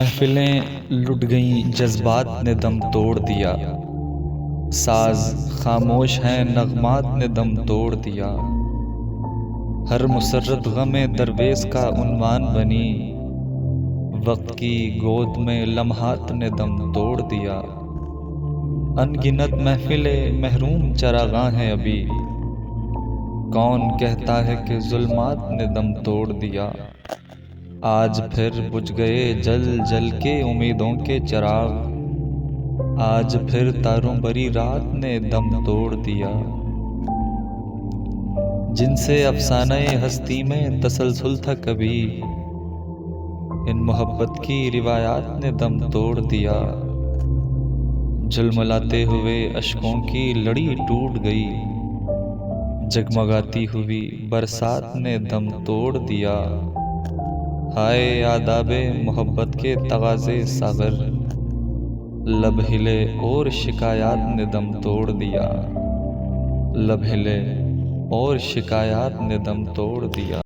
محفلیں لٹ گئیں، جذبات نے دم توڑ دیا، ساز خاموش ہیں، نغمات نے دم توڑ دیا، ہر مسرت غم درویش کا عنوان بنی، وقت کی گود میں لمحات نے دم توڑ دیا، ان گنت محفلیں محروم چراغاں ہیں ابھی، کون کہتا ہے کہ ظلمات نے دم توڑ دیا، آج پھر بجھ گئے جل جل کے امیدوں کے چراغ، آج پھر تاروں بری رات نے دم توڑ دیا، جن سے افسانہ ہستی میں تسلسل تھا کبھی، ان محبت کی روایات نے دم توڑ دیا، جھلملاتے ہوئے اشکوں کی لڑی ٹوٹ گئی، جگمگاتی ہوئی برسات نے دم توڑ دیا، ہائے آداب محبت کے تغاضے ساغر، لب ہلے اور شکایات نے دم توڑ دیا، لب ہلے اور شکایات نے دم توڑ دیا۔